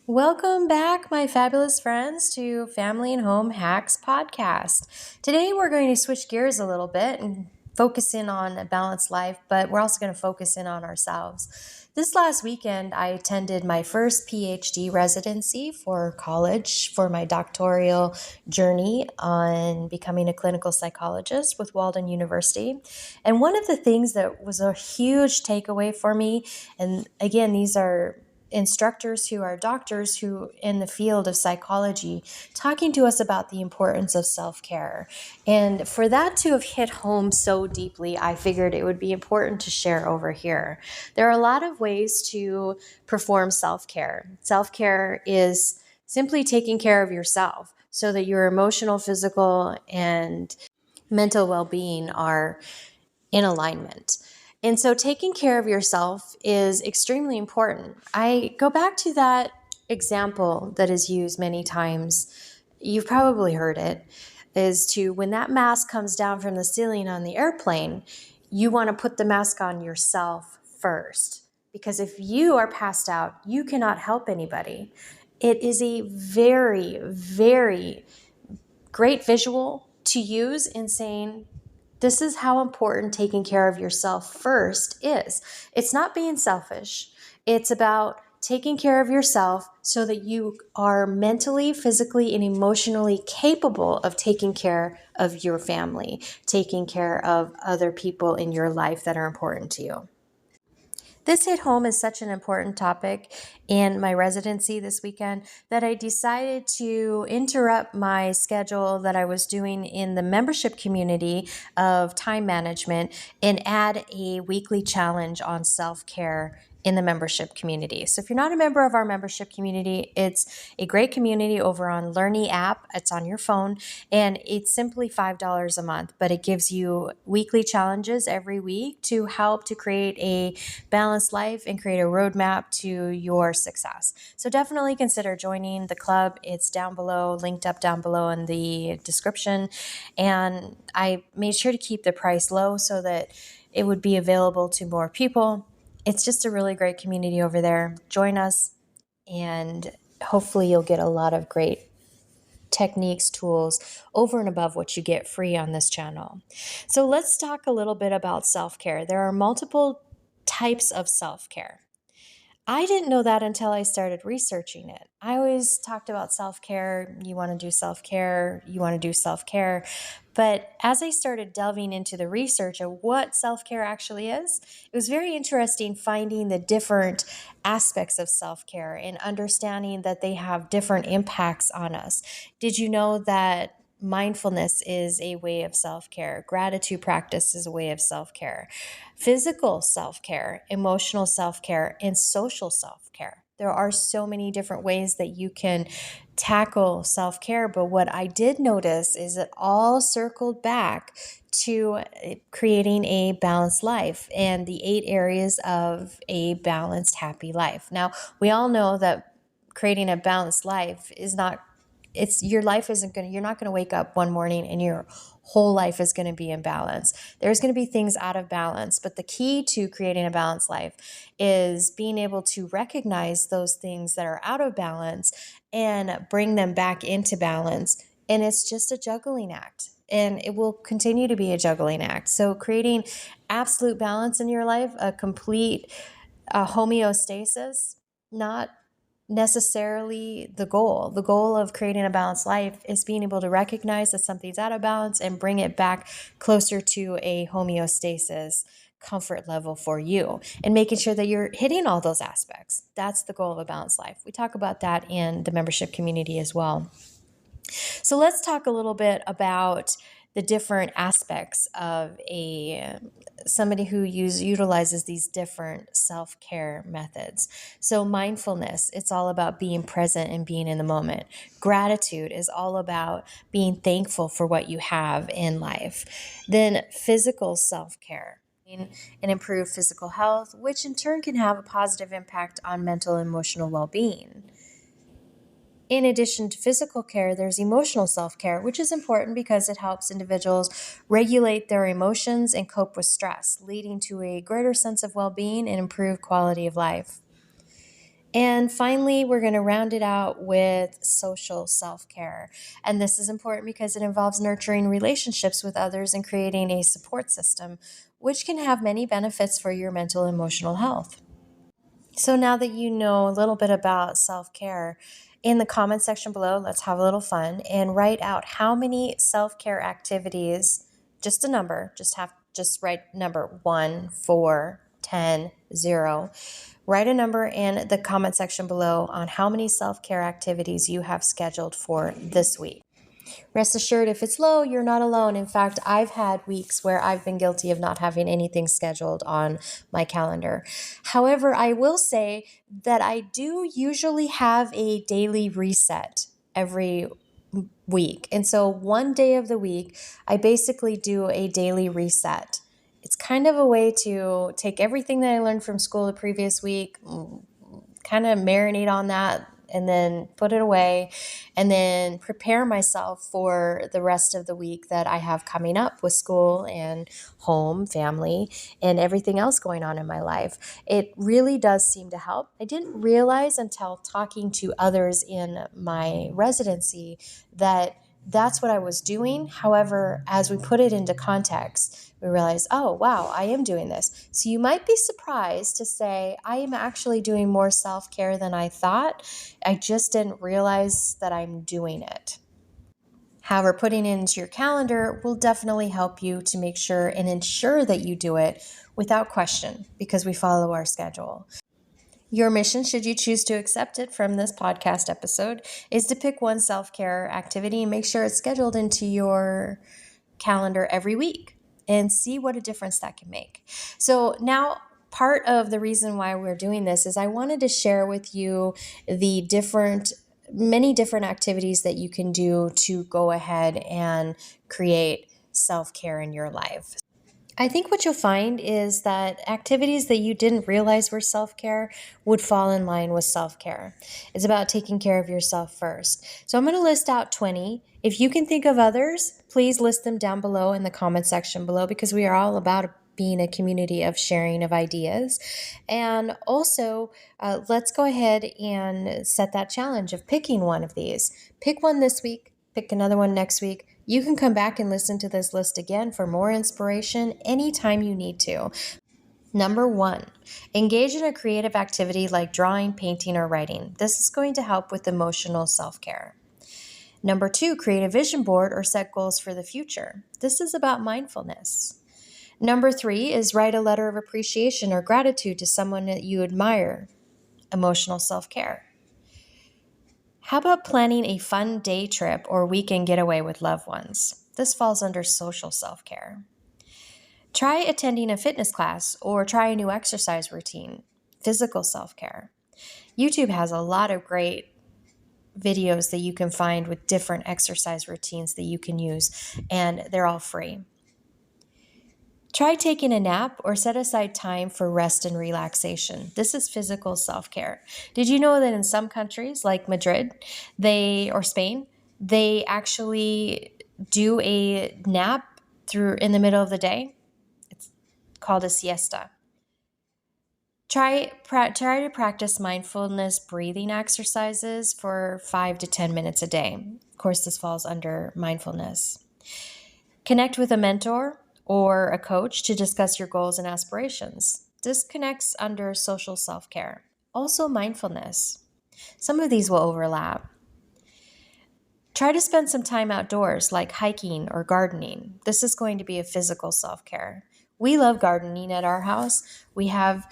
Welcome back, my fabulous friends, to Family and Home Hacks podcast. Today, we're going to switch gears a little bit and focus in on a balanced life, but we're also going to focus in on ourselves. This last weekend, I attended my first PhD residency for college for my doctoral journey on becoming a clinical psychologist with Walden University. And one of the things that was a huge takeaway for me, and again, these are instructors who are doctors who in the field of psychology talking to us about the importance of self-care. And for that to have hit home so deeply, I figured it would be important to share over here. There are a lot of ways to perform self-care. Self-care is simply taking care of yourself so that your emotional, physical, and mental well-being are in alignment. And so taking care of yourself is extremely important. I go back to that example that is used many times. You've probably heard it, is to when that mask comes down from the ceiling on the airplane, you want to put the mask on yourself first. Because if you are passed out, you cannot help anybody. It is a very, very great visual to use in saying, this is how important taking care of yourself first is. It's not being selfish. It's about taking care of yourself so that you are mentally, physically, and emotionally capable of taking care of your family, taking care of other people in your life that are important to you. This hit home as such an important topic in my residency this weekend that I decided to interrupt my schedule that I was doing in the membership community of time management and add a weekly challenge on self-care in the membership community. So if you're not a member of our membership community, it's a great community over on Learny app. It's on your phone, and it's simply $5 a month, but it gives you weekly challenges every week to help to create a balanced life and create a roadmap to your success. So definitely consider joining the club. It's down below, linked up down below in the description. And I made sure to keep the price low so that it would be available to more people. It's just a really great community over there. Join us, and hopefully you'll get a lot of great techniques, tools over and above what you get free on this channel. So let's talk a little bit about self-care. There are multiple types of self-care. I didn't know that until I started researching it. I always talked about self-care. You want to do self-care. You want to do self-care. But as I started delving into the research of what self-care actually is, it was very interesting finding the different aspects of self-care and understanding that they have different impacts on us. Did you know that mindfulness is a way of self-care? Gratitude practice is a way of self-care. Physical self-care, emotional self-care, and social self-care. There are so many different ways that you can tackle self-care, but what I did notice is it all circled back to creating a balanced life and the 8 areas of a balanced, happy life. Now, we all know that creating a balanced life is not your life isn't going to, you're not going to wake up one morning and your whole life is going to be in balance. There's going to be things out of balance, but the key to creating a balanced life is being able to recognize those things that are out of balance and bring them back into balance. And it's just a juggling act, and it will continue to be a juggling act. So creating absolute balance in your life, a complete homeostasis, not necessarily the goal. The goal of creating a balanced life is being able to recognize that something's out of balance and bring it back closer to a homeostasis comfort level for you, and making sure that you're hitting all those aspects. That's the goal of a balanced life. We talk about that in the membership community as well. So let's talk a little bit about the different aspects of somebody who utilizes these different self-care methods. So mindfulness, it's all about being present and being in the moment. Gratitude is all about being thankful for what you have in life. Then physical self-care and improve physical health, which in turn can have a positive impact on mental and emotional well-being. In addition to physical care, there's emotional self-care, which is important because it helps individuals regulate their emotions and cope with stress, leading to a greater sense of well-being and improved quality of life. And finally, we're going to round it out with social self-care. And this is important because it involves nurturing relationships with others and creating a support system, which can have many benefits for your mental and emotional health. So now that you know a little bit about self-care, in the comment section below, let's have a little fun and write out how many self-care activities, just a number, just write number 1, 4, 10, 0. Write a number in the comment section below on how many self-care activities you have scheduled for this week. Rest assured, if it's low, you're not alone. In fact, I've had weeks where I've been guilty of not having anything scheduled on my calendar. However, I will say that I do usually have a daily reset every week. And so one day of the week, I basically do a daily reset. It's kind of a way to take everything that I learned from school the previous week, kind of marinate on that, and then put it away, and then prepare myself for the rest of the week that I have coming up with school and home, family, and everything else going on in my life. It really does seem to help. I didn't realize until talking to others in my residency that that's what I was doing. However, as we put it into context, we realize, oh, wow, I am doing this. So you might be surprised to say, I am actually doing more self-care than I thought. I just didn't realize that I'm doing it. However, putting it into your calendar will definitely help you to make sure and ensure that you do it without question, because we follow our schedule. Your mission, should you choose to accept it from this podcast episode, is to pick one self-care activity and make sure it's scheduled into your calendar every week and see what a difference that can make. So now, part of the reason why we're doing this is I wanted to share with you the many different activities that you can do to go ahead and create self-care in your life. I think what you'll find is that activities that you didn't realize were self-care would fall in line with self-care. It's about taking care of yourself first. So I'm going to list out 20. If you can think of others, please list them down below in the comment section below, because we are all about being a community of sharing of ideas. And also, let's go ahead and set that challenge of picking one of these. Pick one this week, pick another one next week. You can come back and listen to this list again for more inspiration anytime you need to. Number 1, engage in a creative activity like drawing, painting, or writing. This is going to help with emotional self-care. Number 2, create a vision board or set goals for the future. This is about mindfulness. Number 3 is write a letter of appreciation or gratitude to someone that you admire. Emotional self-care. How about planning a fun day trip or weekend getaway with loved ones? This falls under social self-care. Try attending a fitness class or try a new exercise routine. Physical self-care. YouTube has a lot of great videos that you can find with different exercise routines that you can use, and they're all free. Try taking a nap or set aside time for rest and relaxation. This is physical self-care. Did you know that in some countries like Madrid, or Spain, they actually do a nap in the middle of the day? It's called a siesta. Try to practice mindfulness breathing exercises for 5 to 10 minutes a day. Of course, this falls under mindfulness. Connect with a mentor or a coach to discuss your goals and aspirations. This connects under social self-care. Also mindfulness. Some of these will overlap. Try to spend some time outdoors, like hiking or gardening. This is going to be a physical self-care. We love gardening at our house. We have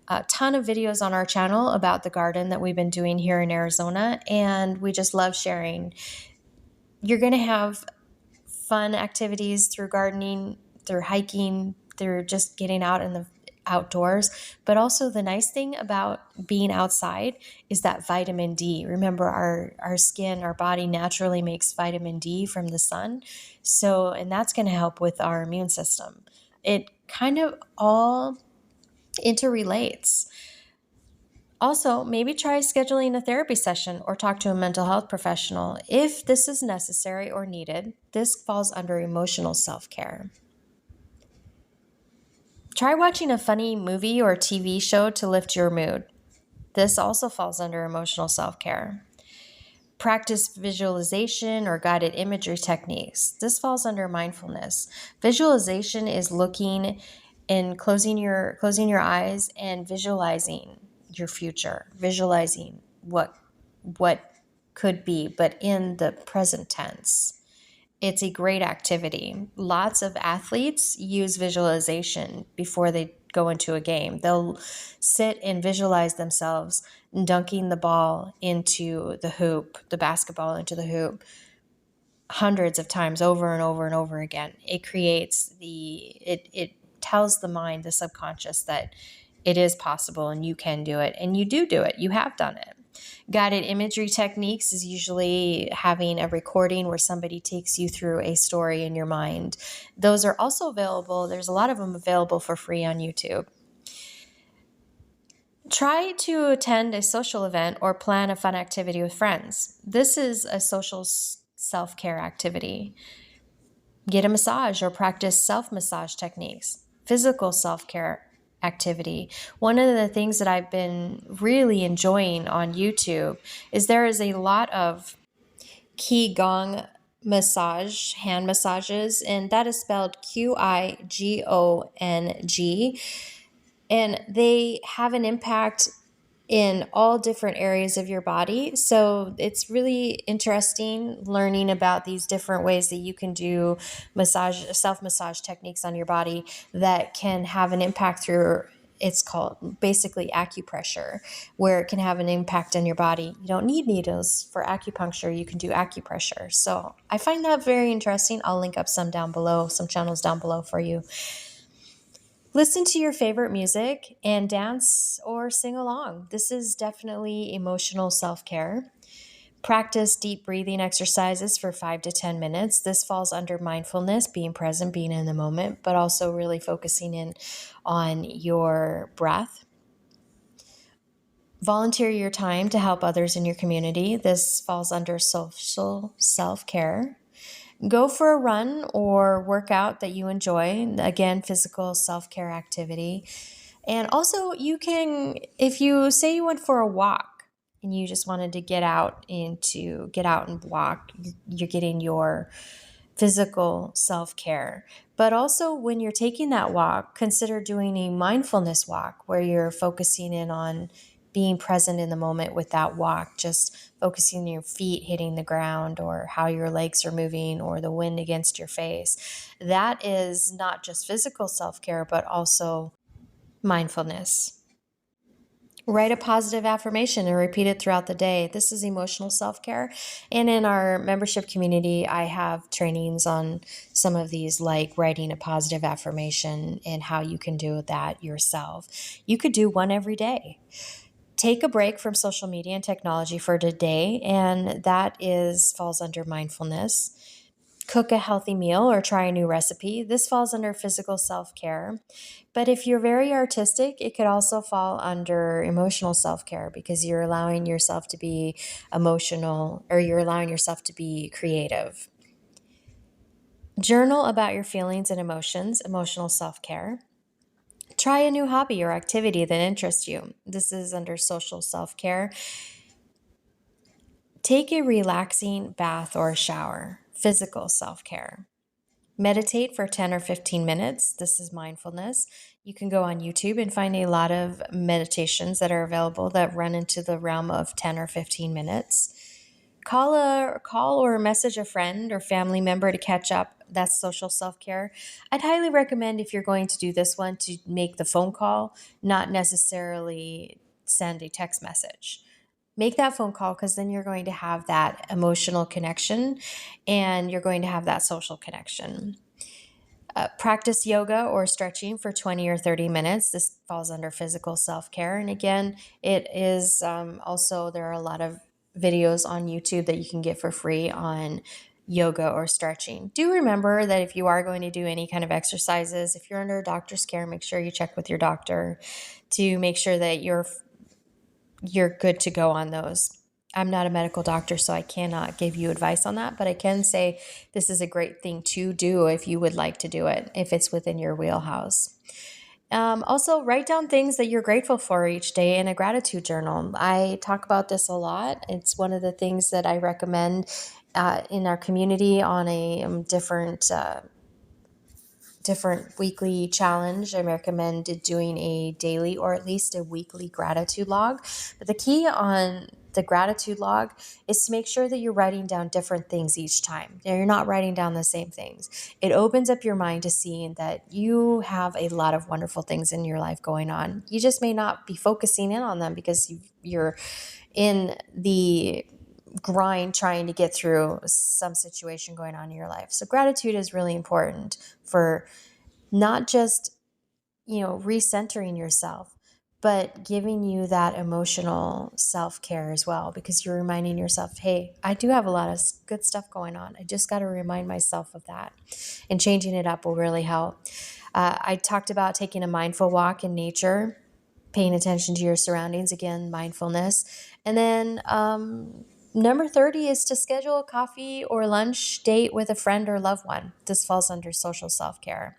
a ton of videos on our channel about the garden that we've been doing here in Arizona, and we just love sharing. You're going to have fun activities through gardening, through hiking, through just getting out in the outdoors. But also the nice thing about being outside is that vitamin D. Remember, our skin, our body naturally makes vitamin D from the sun. And that's going to help with our immune system. It kind of all interrelates. Also, maybe try scheduling a therapy session or talk to a mental health professional if this is necessary or needed. This falls under emotional self-care. Try watching a funny movie or TV show to lift your mood. This also falls under emotional self-care. Practice visualization or guided imagery techniques. This falls under mindfulness. Visualization is looking and closing your eyes and visualizing your future, visualizing what could be, but in the present tense. It's a great activity. Lots of athletes use visualization before they go into a game. They'll sit and visualize themselves dunking the ball into the hoop, the basketball into the hoop, hundreds of times over and over and over again. It creates it tells the mind, the subconscious, that it is possible and you can do it, and you do it. You have done it. Guided imagery techniques is usually having a recording where somebody takes you through a story in your mind. Those are also available. There's a lot of them available for free on YouTube. Try to attend a social event or plan a fun activity with friends. This is a social self-care activity. Get a massage or practice self-massage techniques. Physical self-care activity. One of the things that I've been really enjoying on YouTube is there is a lot of Qigong massage, hand massages, and that is spelled Qigong. And they have an impact in all different areas of your body. So it's really interesting learning about these different ways that you can do self-massage techniques on your body that can have an impact through, it's called basically acupressure, where it can have an impact on your body. You don't need needles for acupuncture. You can do acupressure. So I find that very interesting. I'll link up some down below, some channels down below for you. Listen to your favorite music and dance or sing along. This is definitely emotional self-care. Practice deep breathing exercises for 5 to 10 minutes. This falls under mindfulness, being present, being in the moment, but also really focusing in on your breath. Volunteer your time to help others in your community. This falls under social self-care. Go for a run or workout that you enjoy. Again, physical self-care activity. And also you can, if you say you went for a walk and you just wanted to get out and walk, you're getting your physical self-care. But also when you're taking that walk, consider doing a mindfulness walk where you're focusing in on being present in the moment with that walk, just focusing on your feet hitting the ground or how your legs are moving or the wind against your face. That is not just physical self-care, but also mindfulness. Write a positive affirmation and repeat it throughout the day. This is emotional self-care. And in our membership community, I have trainings on some of these, like writing a positive affirmation and how you can do that yourself. You could do one every day. Take a break from social media and technology for today, and that falls under mindfulness. Cook a healthy meal or try a new recipe. This falls under physical self-care. But if you're very artistic, it could also fall under emotional self-care because you're allowing yourself to be emotional, or you're allowing yourself to be creative. Journal about your feelings and emotions, emotional self-care. Try a new hobby or activity that interests you. This is under social self-care. Take a relaxing bath or a shower, physical self-care. Meditate for 10 or 15 minutes. This is mindfulness. You can go on YouTube and find a lot of meditations that are available that run into the realm of 10 or 15 minutes. Call or message a friend or family member to catch up. That's social self-care. I'd highly recommend, if you're going to do this one, to make the phone call, not necessarily send a text message. Make that phone call, because then you're going to have that emotional connection and you're going to have that social connection. Practice yoga or stretching for 20 or 30 minutes. This falls under physical self-care. And again, it is also, there are a lot of videos on YouTube that you can get for free on yoga or stretching. Do remember that if you are going to do any kind of exercises, if you're under a doctor's care, make sure you check with your doctor to make sure that you're good to go on those. I'm not a medical doctor, so I cannot give you advice on that, but I can say this is a great thing to do if you would like to do it, if it's within your wheelhouse. Also, write down things that you're grateful for each day in a gratitude journal. I talk about this a lot. It's one of the things that I recommend in our community on a different weekly challenge. I recommend doing a daily or at least a weekly gratitude log. But the key on the gratitude log is to make sure that you're writing down different things each time. You're not writing down the same things. It opens up your mind to seeing that you have a lot of wonderful things in your life going on. You just may not be focusing in on them because you're in the grind trying to get through some situation going on in your life. So gratitude is really important for not just, recentering yourself, but giving you that emotional self-care as well, because you're reminding yourself, hey, I do have a lot of good stuff going on. I just got to remind myself of that. And changing it up will really help. I talked about taking a mindful walk in nature, paying attention to your surroundings, again, mindfulness. And then number 30 is to schedule a coffee or lunch date with a friend or loved one. This falls under social self-care.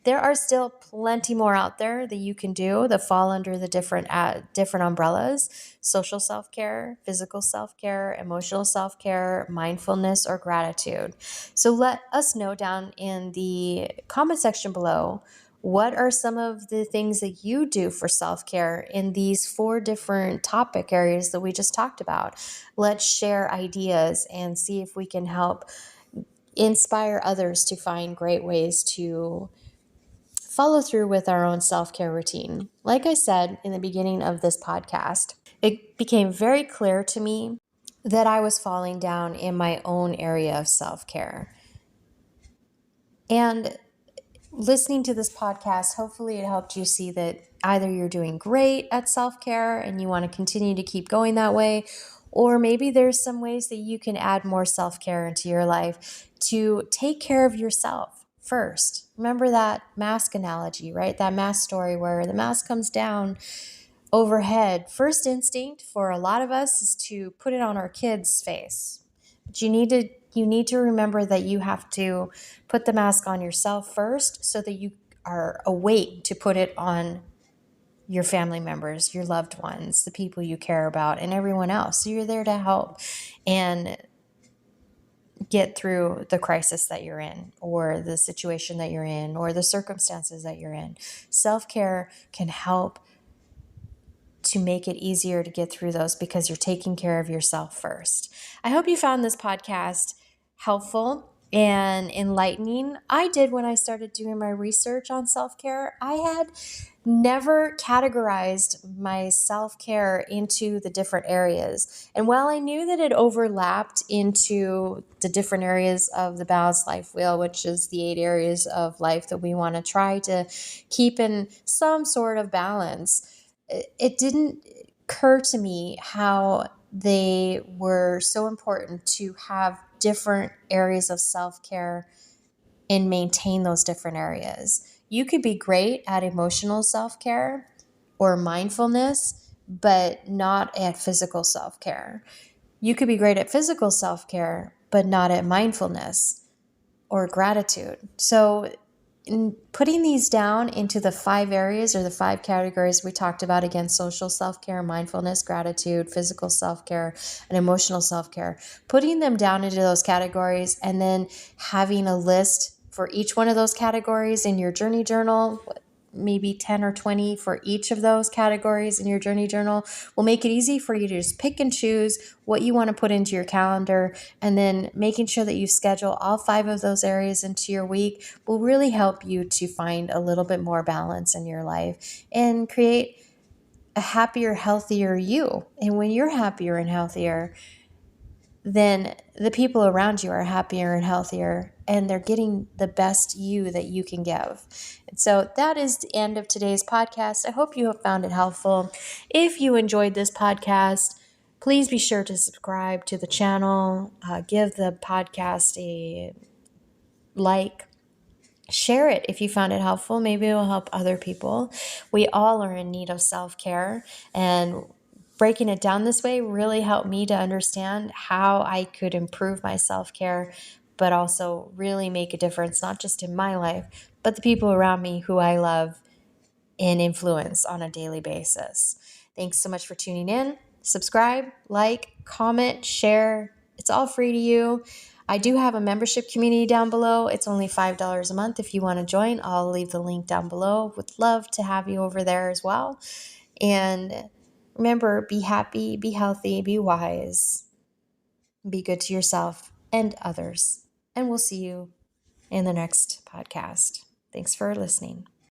There are still plenty more out there that you can do that fall under the different umbrellas: social self-care, physical self-care, emotional self-care, mindfulness, or gratitude. So let us know down in the comment section below, what are some of the things that you do for self-care in these 4 different topic areas that we just talked about? Let's share ideas and see if we can help inspire others to find great ways to follow through with our own self-care routine. Like I said in the beginning of this podcast, it became very clear to me that I was falling down in my own area of self-care. And listening to this podcast, hopefully it helped you see that either you're doing great at self-care and you want to continue to keep going that way, or maybe there's some ways that you can add more self-care into your life to take care of yourself first. Remember that mask analogy, right? That mask story where the mask comes down overhead. First instinct for a lot of us is to put it on our kids' face. But you need to remember that you have to put the mask on yourself first so that you are awake to put it on your family members, your loved ones, the people you care about, and everyone else. So you're there to help and get through the crisis that you're in, or the situation that you're in, or the circumstances that you're in. Self-care can help to make it easier to get through those because you're taking care of yourself first. I hope you found this podcast helpful and enlightening. I did when I started doing my research on self-care. I had never categorized my self-care into the different areas. And while I knew that it overlapped into the different areas of the balanced life wheel, which is the 8 areas of life that we want to try to keep in some sort of balance, it didn't occur to me how they were so important to have different areas of self-care and maintain those different areas. You could be great at emotional self-care or mindfulness, but not at physical self-care. You could be great at physical self-care, but not at mindfulness or gratitude. So in putting these down into the 5 areas or the 5 categories we talked about, again, social self-care, mindfulness, gratitude, physical self-care, and emotional self-care, putting them down into those categories and then having a list for each one of those categories in your journey journal, maybe 10 or 20 for each of those categories in your journey journal, will make it easy for you to just pick and choose what you want to put into your calendar. And then making sure that you schedule all 5 of those areas into your week will really help you to find a little bit more balance in your life and create a happier, healthier you. And when you're happier and healthier, then the people around you are happier and healthier, and they're getting the best you that you can give. And so that is the end of today's podcast. I hope you have found it helpful. If you enjoyed this podcast, please be sure to subscribe to the channel, give the podcast a like, share it if you found it helpful. Maybe it will help other people. We all are in need of self-care, and breaking it down this way really helped me to understand how I could improve my self-care, but also really make a difference, not just in my life, but the people around me who I love and influence on a daily basis. Thanks so much for tuning in. Subscribe, like, comment, share. It's all free to you. I do have a membership community down below. It's only $5 a month if you want to join. I'll leave the link down below. Would love to have you over there as well. And remember, be happy, be healthy, be wise, be good to yourself and others. And we'll see you in the next podcast. Thanks for listening.